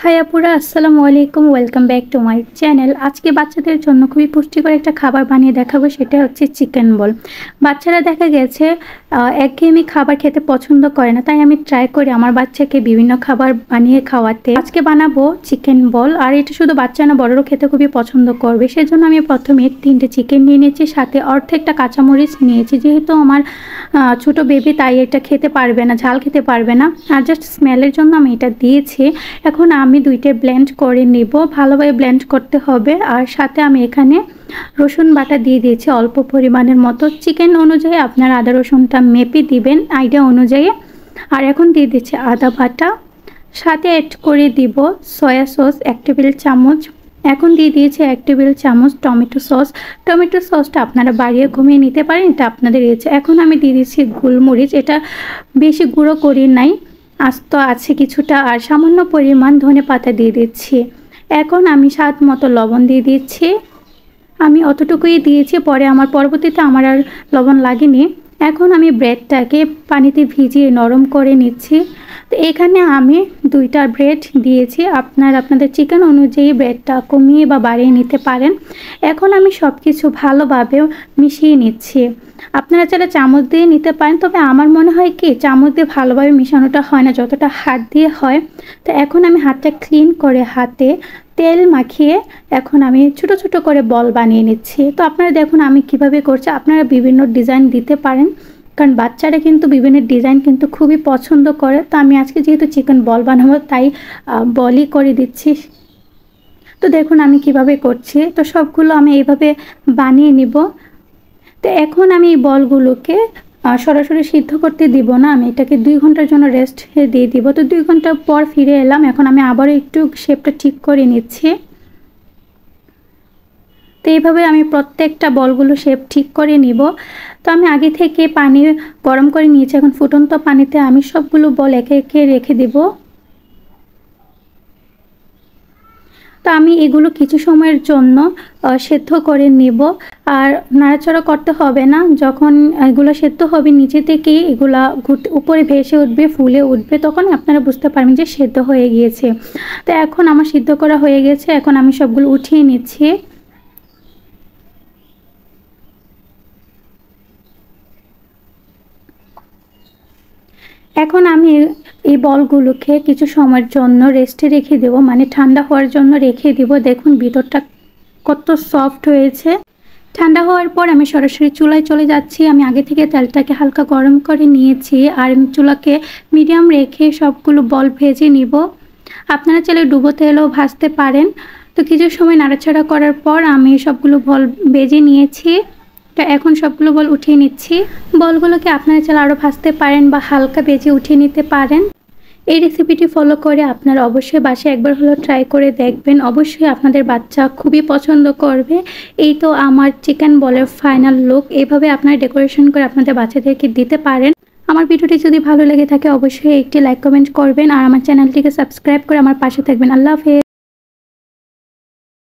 High আপুরা, আসসালামু আলাইকুম। Welcome back to my channel. আজকে বাচ্চাদের জন্য খুবই পুষ্টিকর একটা খাবার বানিয়ে দেখাবো, সেটা হচ্ছে চিকেন বল। বাচ্চারা দেখা গেছে একঘেয়েমি খাবার খেতে পছন্দ করে না, তাই আমি ট্রাই করি আমার বাচ্চাকে বিভিন্ন খাবার বানিয়ে খাওয়াতে। আজকে বানাবো চিকেন বল, আর এটা শুধু বাচ্চা না বড়রাও খেতে খুবই পছন্দ করবে। সেজন্য আমি প্রথমে 3টে চিকেন নিয়ে নিয়েছি, সাথে অর্ধেকটা কাঁচামরিচ নিয়েছি। যেহেতু আমার ছোট বেবি, তাই এটা খেতে পারবে না, ঝাল খেতে পারবে না, আর জাস্ট স্মেলের জন্য আমি এটা দিয়েছি। এখন আমি 2টে ব্লেন্ড করে নিব, ভালোভাবে ব্লেন্ড করতে হবে। আর সাথে আমি এখানে রসুন বাটা দিয়ে দিয়েছি অল্প পরিমাণের মতো। চিকেন অনুযায়ী আপনার আদা রসুনটা মেপে দিবেন আইডিয়া অনুযায়ী। আর এখন দিয়ে দিচ্ছি আদা বাটা, সাথে অ্যাড করে দিব সয়া সস 1 টেবিল চামচ। এখন দিয়ে দিয়েছি 1 টেবিল চামচ টমেটো সস। টমেটো সসটা আপনারা বাড়িয়ে কমিয়ে নিতে পারেন, এটা আপনাদের ইচ্ছে। এখন আমি দিয়ে দিচ্ছি গোলমরিচ, এটা বেশি গুঁড়ো করি নাই, আস্ত আছে কিছুটা। আর সামান্য পরিমাণ ধনেপাতা দিয়ে দিচ্ছি। এখন আমি স্বাদ মতো লবণ দিয়ে দিচ্ছি। আমি অতটুকুই দিয়েছি, পরে আমার পরবর্তীতে আমার আর লবণ লাগেনি। এখন আমি ব্রেডটাকে পানিতে ভিজিয়ে নরম করে নিচ্ছি। তো এখানে আমি 2টা ব্রেড দিয়েছি, আপনাদের চিকেন অনুযায়ী ব্রেডটা কমিয়ে বা বাড়িয়ে নিতে পারেন। এখন আমি সব কিছু ভালোভাবে মিশিয়ে নিচ্ছি। আপনারা চাইলে চামচ দিয়ে নিতে পারেন, তবে আমার মনে হয় কি চামচ দিয়ে ভালোভাবে মিশানোটা হয় না, যতটা হাত দিয়ে হয়। তো এখন আমি হাতটা ক্লিন করে হাতে তেল মাখিয়ে এখন আমি ছোট ছোট করে বল বানিয়ে নিচ্ছি। তো আপনারা দেখুন আমি কিভাবে করছি। আপনারা বিভিন্ন ডিজাইন দিতে পারেন, কারণ বাচ্চারা কিন্তু বিভিন্ন ডিজাইন কিন্তু খুবই পছন্দ করে। তো আমি আজকে যেহেতু চিকেন বল বানাবো, তাই বলই করে দিচ্ছি। তো দেখুন আমি কিভাবে করছি। তো সবগুলো আমি এইভাবে বানিয়ে নিব। তো এখন আমি এই বলগুলোকে সরাসরি সিদ্ধ করতে দিব না, আমি এটাকে 2 ঘন্টার জন্য রেস্ট দিয়ে দিব। তো 2 ঘন্টা পর ফিরে এলাম। এখন আমি আবারও একটু শেপটা ঠিক করে নিচ্ছি। তো এইভাবে আমি প্রত্যেকটা বলগুলো শেপ ঠিক করে নিব। তো আমি আগে থেকে পানি গরম করে নিয়েছি, এখন ফুটন্ত পানিতে আমি সবগুলো বল একে একে রেখে দিব। তো আমি এগুলো কিছু সময়ের জন্য সেদ্ধ করে নেব। আর নাড়াচাড়া করতে হবে না, যখন এগুলো সেদ্ধ হবে নিচে থেকেই এগুলা উপরে ভেসে উঠবে, ফুলে উঠবে, তখন আপনারা বুঝতে পারবেন যে সেদ্ধ হয়ে গিয়েছে। তো এখন আমার সিদ্ধ করা হয়ে গেছে, এখন আমি সবগুলো উঠিয়ে নিচ্ছি। এখন আমি এই বলগুলোকে কিছু সময়ের জন্য রেস্টে রেখে দেব, মানে ঠান্ডা হওয়ার জন্য রেখে দিব। দেখুন ভিতরটা কত সফট হয়েছে। ঠান্ডা হওয়ার পর আমি সরাসরি চুলায় চলে যাচ্ছি। আমি আগে থেকে তেলটাকে হালকা গরম করে নিয়েছি, আর চুলাকে মিডিয়াম রেখে সবগুলো বল ভেজে নিব। আপনারা চাইলে ডুবো তেলও ভাজতে পারেন। তো কিছু সময় নাড়াচাড়া করার পর আমি সবগুলো বল ভেজে নিয়েছি। তো এখন সবগুলো বল উঠিয়ে নিচ্ছি। বলগুলোকে আপনারা চাইলে আরও ভাজতে পারেন বা হালকা ভেজে উঠিয়ে নিতে পারেন। এই রেসিপিটি ফলো করে আপনারা অবশ্যই বাসায় একবার হলেও ট্রাই করে দেখবেন। অবশ্যই আপনাদের বাচ্চা খুবই পছন্দ করবে। এই তো আমার চিকেন বলের ফাইনাল লুক। এইভাবে আপনারা ডেকোরেশন করে আপনাদের বাচ্চাদেরকে দিতে পারেন। আমার ভিডিওটি যদি ভালো লেগে থাকে অবশ্যই একটি লাইক কমেন্ট করবেন, আর আমার চ্যানেলটিকে সাবস্ক্রাইব করে আমার পাশে থাকবেন। আল্লাহ হাফেজ।